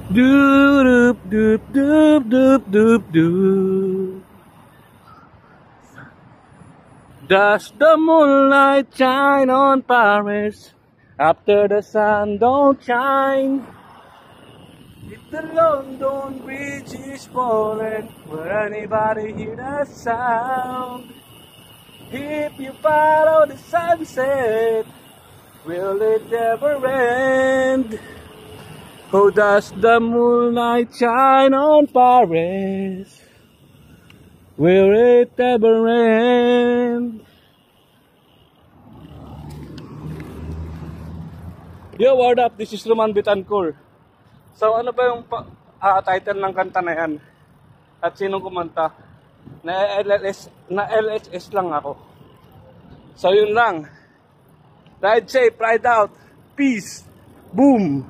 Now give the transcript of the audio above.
Doop doop doop doop doop doop. Does the moonlight shine on Paris after the sun don't shine? If the London Bridge is falling, will anybody hear the sound? If you follow the sunset, will it ever end? Oh, does the moonlight shine on Paris? Will it ever end? Yo, what up? This is Roman Bitancur. So, ano ba yung title ng kanta na yan? At sinong kumanta? Na LHS lang ako. So, yun lang. Ride safe, ride out. Peace. Boom.